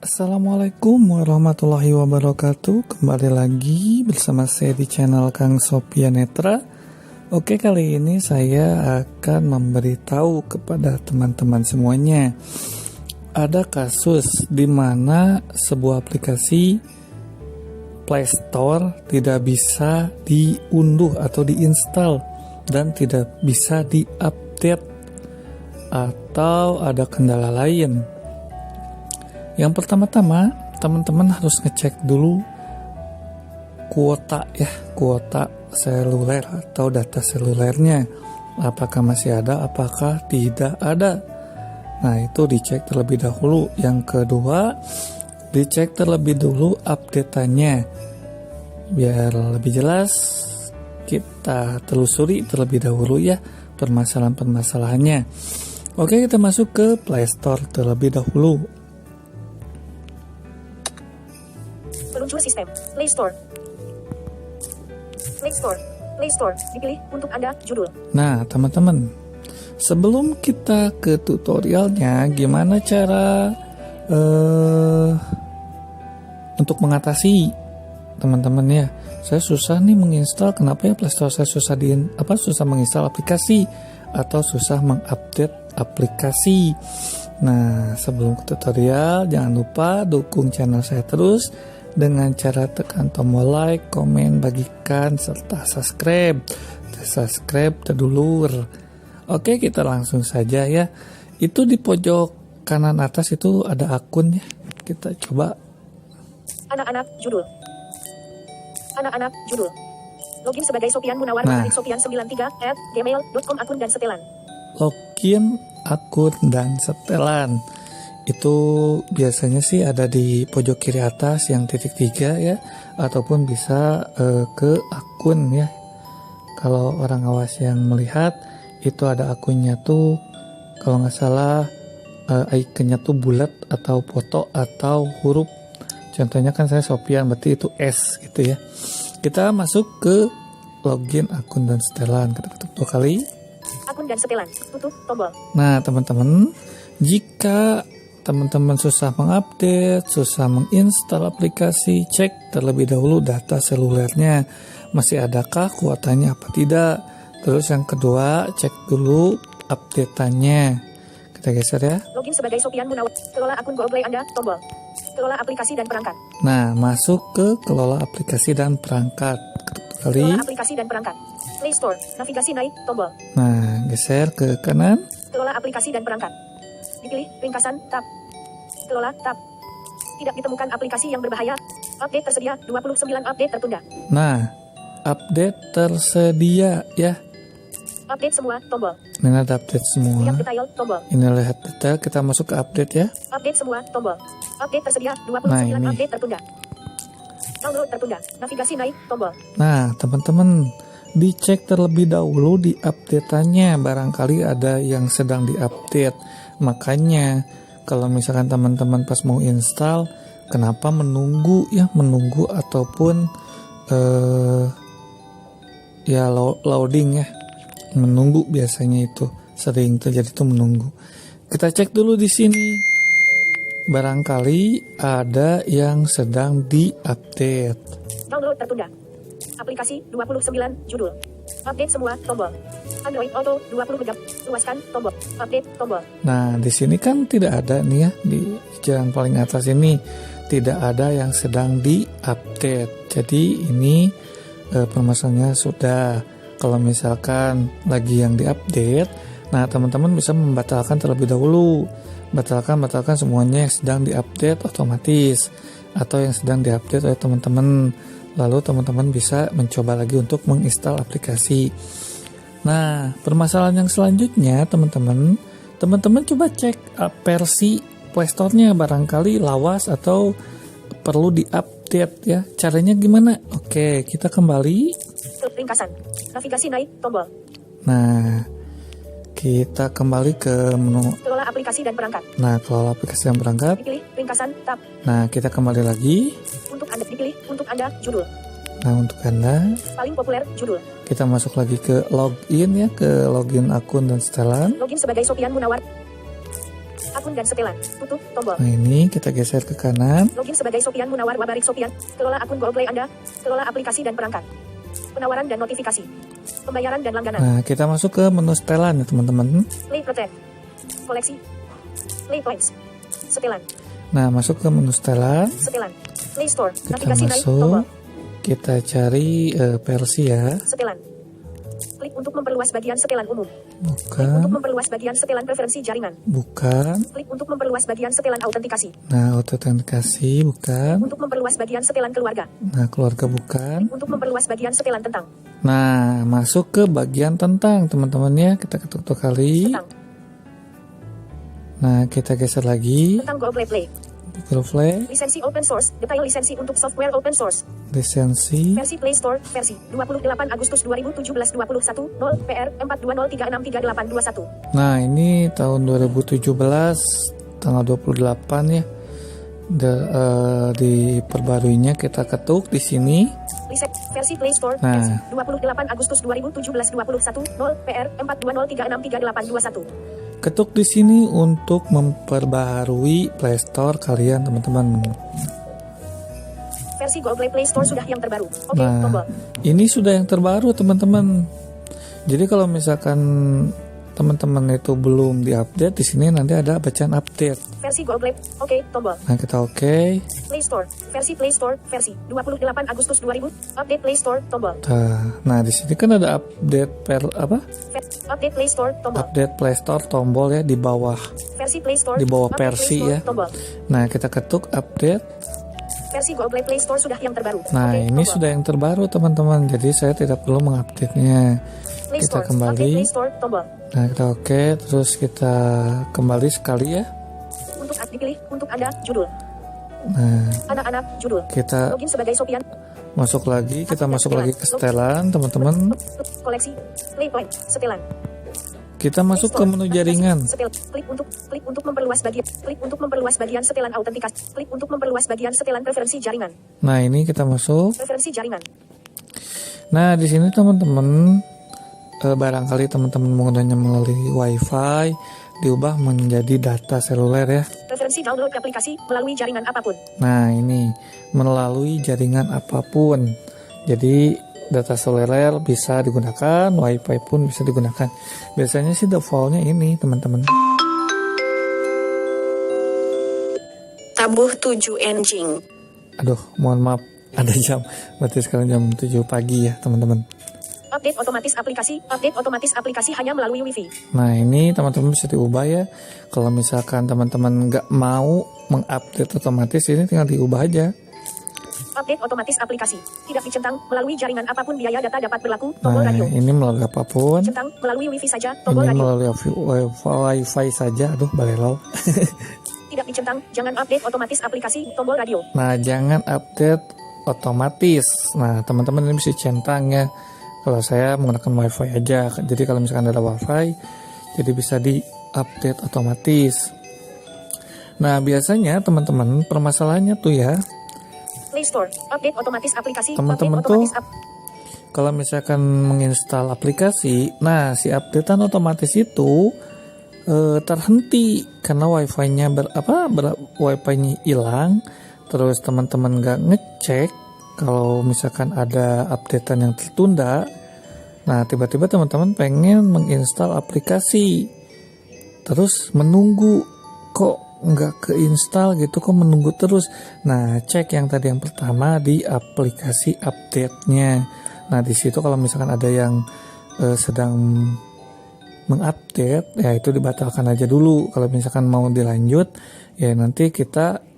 Assalamualaikum warahmatullahi wabarakatuh. Kembali lagi bersama saya di channel Kang Sopian Netra. Oke, kali ini saya akan memberitahu kepada teman-teman semuanya. Ada kasus di mana sebuah aplikasi Play Store tidak bisa diunduh atau diinstal dan tidak bisa diupdate atau ada kendala lain. Yang pertama-tama, teman-teman harus ngecek dulu kuota seluler atau data selulernya. Apakah masih ada, apakah tidak ada. Nah, itu dicek terlebih dahulu. Yang kedua, dicek terlebih dulu update-nya. Biar lebih jelas, kita telusuri terlebih dahulu ya permasalahan-permasalahannya. Oke, kita masuk ke Play Store terlebih dahulu. Peluncur sistem, Play Store. Play Store, Play Store, dipilih untuk Anda, judul. Nah, teman-teman, sebelum kita ke tutorialnya, gimana cara untuk mengatasi teman-teman ya? Saya susah nih menginstal, kenapa ya Play Store saya susah susah menginstal aplikasi atau susah mengupdate aplikasi. Nah, sebelum ke tutorial, jangan lupa dukung channel saya terus dengan cara tekan tombol like, komen, bagikan, serta subscribe. Subscribe terdulur. Oke, kita langsung saja ya. Itu di pojok kanan atas itu ada akun ya. Kita coba. Anak-anak, judul. Anak-anak, judul. Login sebagai Sopian Munawar, Sopian93@gmail.com, akun dan setelan. Login, akun, dan setelan. Itu biasanya sih ada di pojok kiri atas yang titik 3 ya, ataupun bisa ke akun ya. Kalau orang awas yang melihat itu ada akunnya tuh, kalau nggak salah ikonnya tuh bulat atau foto atau huruf. Contohnya kan saya Sopian, berarti itu S gitu ya. Kita masuk ke login, akun, dan setelan. Kita ketuk 2 kali. Akun dan setelan, tutup tombol. Nah, teman-teman, jika teman-teman susah mengupdate, susah menginstal aplikasi, cek terlebih dahulu data selulernya. Masih adakah kuotanya apa tidak. Terus yang kedua, cek dulu update-annya. Kita geser ya. Login sebagai Sopian Munawar. Kelola akun Google Anda, tombol. Kelola aplikasi dan perangkat. Nah, masuk ke kelola aplikasi dan perangkat. Ketuk kali. Kelola aplikasi dan perangkat. Play Store, navigasi naik, tombol. Nah, geser ke kanan. Kelola aplikasi dan perangkat. Dipilih, ringkasan, tab. Kelola, tab. Tidak ditemukan aplikasi yang berbahaya. Update tersedia, 29 update tertunda. Nah, update tersedia ya. Update semua, tombol. Ini ada update semua. Lihat detail, tombol. Ini lihat detail, kita masuk ke update ya. Update semua, tombol. Update tersedia, 29 Nah, ini. update tertunda. Download tertunda. Navigasi naik, tombol. Nah, teman-teman, dicek terlebih dahulu di update-annya. Barangkali ada yang sedang diupdate. Makanya, kalau misalkan teman-teman pas mau install, kenapa menunggu ataupun loading ya. Menunggu biasanya itu sering terjadi tuh menunggu. Kita cek dulu di sini. Barangkali ada yang sedang diupdate. Download tertunda. Aplikasi 29, judul. Update semua, tombol. Android Auto 20 MB. Luaskan, tombol. Update, tombol. Nah, di sini kan tidak ada nih ya, di jalan paling atas ini tidak ada yang sedang diupdate. Jadi ini permasalahannya sudah. Kalau misalkan lagi yang diupdate, nah teman-teman bisa membatalkan terlebih dahulu. Batalkan semuanya yang sedang diupdate otomatis atau yang sedang diupdate oleh teman-teman. Lalu teman-teman bisa mencoba lagi untuk menginstal aplikasi. Nah, permasalahan yang selanjutnya teman-teman coba cek versi Play Store-nya, barangkali lawas atau perlu diupdate ya. Caranya gimana? Oke, kita kembali. Ringkasan. Navigasi naik, tombol. Nah, kita kembali ke menu. Kelola aplikasi dan perangkat. Nah, kelola aplikasi dan perangkat. Dipilih, ringkasan, tab. Nah, kita kembali lagi. Untuk Anda, dipilih, untuk Anda, judul. Nah, untuk Anda, Paling populer, judul. kita masuk lagi ke login ya, ke login akun dan setelan. Login sebagai Sopian Munawar. Akun dan setelan. Tutup tombol. Nah ini kita geser ke kanan. Login sebagai Sofian Munawar Wabarik Sofian. Kelola akun Google Play Anda. Kelola aplikasi dan perangkat. Penawaran dan notifikasi. Pembayaran dan langganan. Nah kita masuk ke menu setelan ya teman-teman. Play Protect. Koleksi. Play Points. Setelan. Nah masuk ke menu setelan. Setelan. Play Store. Kita Navigasi naik masuk. tombol. Kita cari versi ya. Setelan. Klik untuk memperluas bagian setelan umum. Klik untuk Bukan. memperluas bagian setelan preferensi jaringan. Bukan. Klik untuk memperluas bagian setelan autentikasi. Nah autentikasi bukan. Untuk memperluas bagian setelan keluarga. Nah keluarga bukan. Untuk memperluas bagian setelan tentang. Nah masuk ke bagian tentang teman-teman ya. Kita ketuk 2 kali. Tentang. Nah kita geser lagi. Tentang Google Play. Google Play. Lisensi open source. Detail lisensi untuk software open source. Lisensi. Versi Play Store. Versi 28 Agustus 2017 21 0 PR 420363821. Nah ini tahun 2017 tanggal 28 ya. Diperbaruinya kita ketuk di sini. Versi Play Store. Nah. Versi 28 Agustus 2017 21 0 PR 420363821. Ketuk di sini untuk memperbaharui Play Store kalian teman-teman. Versi Google Play Store sudah yang terbaru. Oke, Nah, tombol. ini sudah yang terbaru teman-teman. Jadi kalau misalkan teman-teman itu belum diupdate, di sini nanti ada bacaan update. Versi Google Play. Oke, tombol. Nah kita oke. Play Store. Versi Play Store. Versi 28 Agustus 2000. Update Play Store. Tombol. Nah di sini kan ada update Update Play Store. Tombol. update Play Store tombol ya di bawah. Versi Play Store. Di bawah Update versi Play Store, ya. Tombol. Nah kita ketuk update. Versi Google Play Store sudah yang terbaru. Nah Oke, ini tombol. sudah yang terbaru teman-teman. Jadi saya tidak perlu mengupdate-nya. Play Kita Store. kembali. Update Play Store. Tombol. Nah kita oke. Terus kita kembali sekali ya. Untuk dipilih untuk Anda judul. Nah Anak-anak judul. kita Login sebagai Sofian. masuk lagi. Kita masuk lagi ke setelan teman-teman. Koleksi. Play Point. Setelan. Kita masuk ke menu jaringan. Setel. Klik untuk memperluas bagian. Klik untuk memperluas bagian setelan autentikasi. Klik untuk memperluas bagian setelan preferensi jaringan. Nah ini kita masuk. Preferensi jaringan. Nah di sini teman-teman barangkali teman-teman menggunakannya melalui WiFi diubah menjadi data seluler ya. Preferensi download aplikasi melalui jaringan apapun. Nah ini melalui jaringan apapun. Jadi data seluler bisa digunakan, WiFi pun bisa digunakan. Biasanya sih defaultnya ini teman-teman. Tabuh 7 enjing. Aduh mohon maaf ada jam. Berarti sekarang jam 7 pagi ya teman-teman. Update otomatis aplikasi. Update otomatis aplikasi hanya melalui WiFi. Nah ini teman-teman bisa diubah ya. Kalau misalkan teman-teman nggak mau mengupdate otomatis ini tinggal diubah aja. Update otomatis aplikasi. Tidak dicentang melalui jaringan apapun biaya data dapat berlaku. Tombol Nah radio. ini melalui apapun. Centang melalui WiFi saja. Tombol Ini radio. melalui WiFi saja. Aduh balelau. Tidak dicentang. Jangan update otomatis aplikasi. Tombol radio. Nah jangan update otomatis. Nah teman-teman ini bisa centang ya. Kalau saya menggunakan WiFi aja. Jadi kalau misalkan ada WiFi, jadi bisa di-update otomatis. Nah biasanya teman-teman permasalahannya tuh ya. Play Store. Update otomatis aplikasi. Teman-teman Update otomatis kalau misalkan menginstal aplikasi, nah si updatean otomatis itu terhenti karena wifi-nya wifi-nya hilang. Terus teman-teman nggak ngecek kalau misalkan ada updatean yang tertunda. Nah tiba-tiba teman-teman pengen menginstal aplikasi, terus menunggu kok nggak keinstal gitu, kok menunggu terus. Nah cek yang tadi yang pertama di aplikasi update-nya. Nah di situ kalau misalkan ada yang sedang mengupdate ya itu dibatalkan aja dulu. Kalau misalkan mau dilanjut ya nanti kita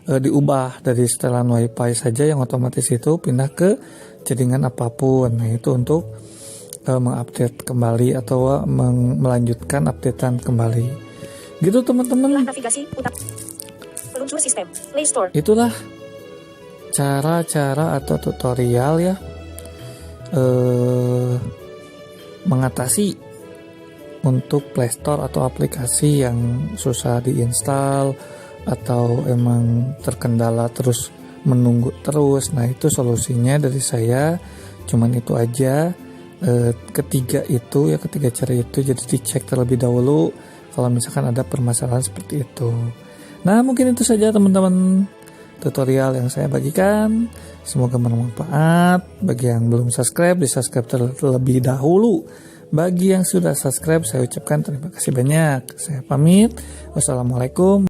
diubah dari setelan WiFi saja yang otomatis itu pindah ke jaringan apapun. Nah itu untuk mengupdate kembali atau melanjutkan updatean kembali. Gitu teman-teman. navigasi utak. Peluncur sistem. Play Store. Itulah cara-cara atau tutorial ya mengatasi untuk Play Store atau aplikasi yang susah diinstal atau emang terkendala terus menunggu terus. Nah itu solusinya dari saya cuman itu aja. Ketiga cara itu jadi dicek terlebih dahulu kalau misalkan ada permasalahan seperti itu. Nah, mungkin itu saja teman-teman tutorial yang saya bagikan. Semoga bermanfaat. Bagi yang belum subscribe, di subscribe terlebih dahulu. Bagi yang sudah subscribe, saya ucapkan terima kasih banyak. Saya pamit. Wassalamualaikum.